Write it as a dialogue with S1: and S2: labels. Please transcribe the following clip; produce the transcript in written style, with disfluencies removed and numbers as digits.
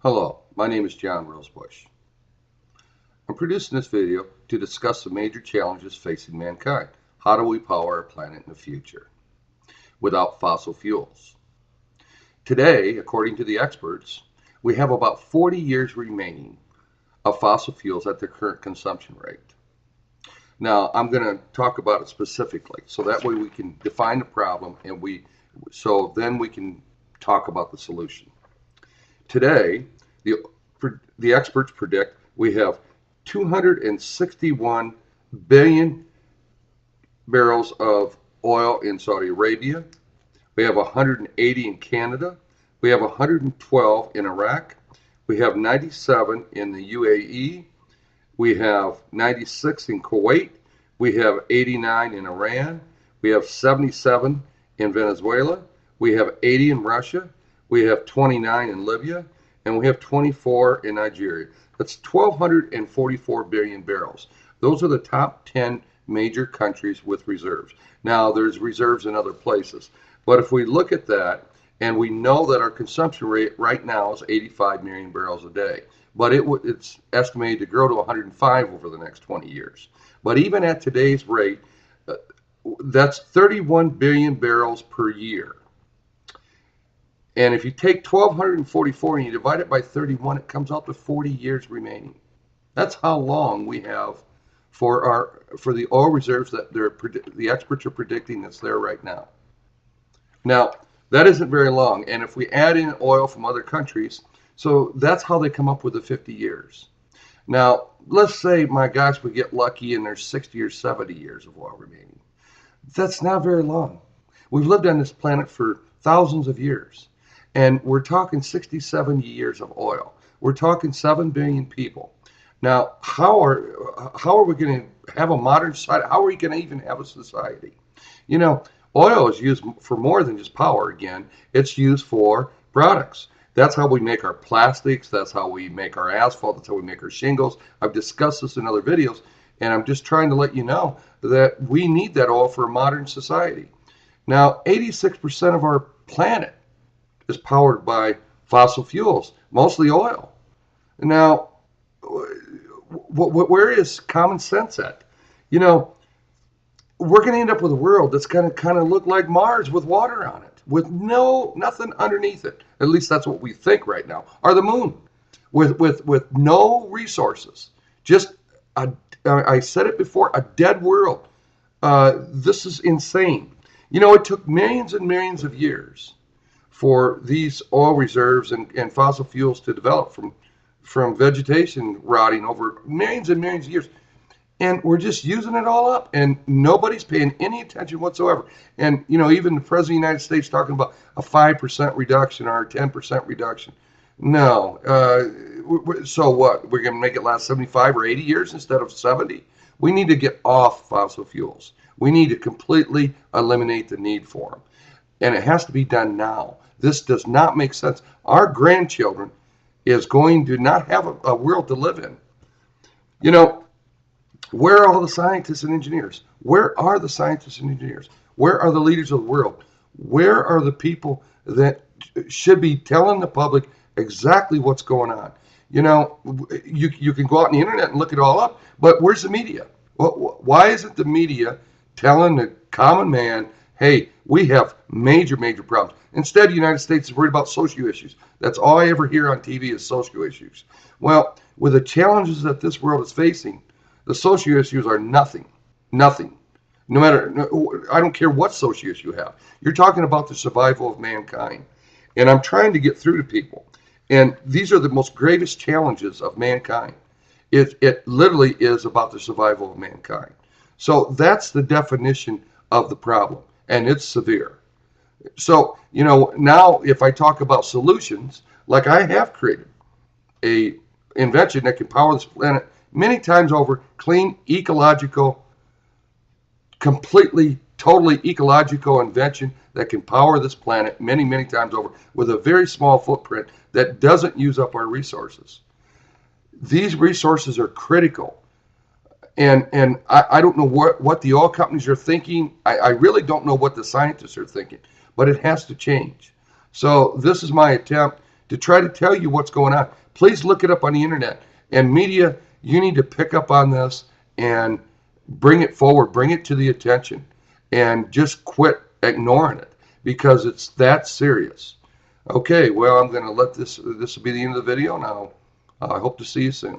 S1: Hello, my name is John Rosebush. I'm producing this video to discuss the major challenges facing mankind. How do we power our planet in the future without fossil fuels? Today, according to the experts, we have about 40 years remaining of fossil fuels at their current consumption rate. Now, I'm going to talk about it specifically so that way we can define the problem and then we can talk about the solution. Today, the, the experts predict we have 261 billion barrels of oil in Saudi Arabia. We have 180 in Canada. We have 112 in Iraq. We have 97 in the UAE. We have 96 in Kuwait. We have 89 in Iran. We have 77 in Venezuela. We have 80 in Russia. We have 29 in Libya. And we have 24 in Nigeria. That's 1,244 billion barrels. Those are the top 10 major countries with reserves. Now, there's reserves in other places. But if we look at that, and we know that our consumption rate right now is 85 million barrels a day, but it's estimated to grow to 105 over the next 20 years. But even at today's rate, that's 31 billion barrels per year. And if you take 1,244 and you divide it by 31, it comes out to 40 years remaining. That's how long we have for the oil reserves that the experts are predicting that's there right now. Now, that isn't very long. And if we add in oil from other countries, so that's how they come up with the 50 years. Now, let's say, my gosh, we get lucky and there's 60 or 70 years of oil remaining. That's not very long. We've lived on this planet for thousands of years. And we're talking 60, 70 years of oil. We're talking 7 billion people. Now, how are we going to have a modern society? How are we going to even have a society? You know, oil is used for more than just power again. It's used for products. That's how we make our plastics. That's how we make our asphalt. That's how we make our shingles. I've discussed this in other videos, and I'm just trying to let you know that we need that oil for a modern society. Now, 86% of our planet is powered by fossil fuels, mostly oil. Now, where is common sense at? You know, we're going to end up with a world that's going to kind of look like Mars with water on it, with nothing underneath it. At least that's what we think right now. Or the moon, with no resources. Just I said it before, a dead world. This is insane. You know, it took millions and millions of years for these oil reserves and fossil fuels to develop from vegetation rotting over millions and millions of years. And we're just using it all up, and nobody's paying any attention whatsoever. And, you know, even the President of the United States talking about a 5% reduction or a 10% reduction. No. So what? We're going to make it last 75 or 80 years instead of 70? We need to get off fossil fuels. We need to completely eliminate the need for them. And it has to be done now. This does not make sense. Our grandchildren is going to not have a world to live in. You know, where are all the scientists and engineers? Where are the scientists and engineers? Where are the leaders of the world? Where are the people that should be telling the public exactly what's going on? You know, you can go out on the internet and look it all up, but where's the media? Why isn't the media telling the common man, hey, we have major, major problems? Instead, the United States is worried about social issues. That's all I ever hear on TV is social issues. Well, with the challenges that this world is facing, the social issues are nothing. Nothing. No matter, I don't care what social issue you have. You're talking about the survival of mankind. And I'm trying to get through to people. And these are the most greatest challenges of mankind. It literally is about the survival of mankind. So that's the definition of the problem. And it's severe. So, you know, now if I talk about solutions, like I have created a invention that can power this planet many times over, clean, ecological, completely, totally ecological invention that can power this planet many, many times over with a very small footprint that doesn't use up our resources. These resources are critical. And I don't know what the oil companies are thinking. I really don't know what the scientists are thinking, but it has to change. So this is my attempt to try to tell you what's going on. Please look it up on the internet. And media, you need to pick up on this and bring it forward, bring it to the attention, and just quit ignoring it because it's that serious. Okay, well, I'm going to let this will be the end of the video now. I hope to see you soon.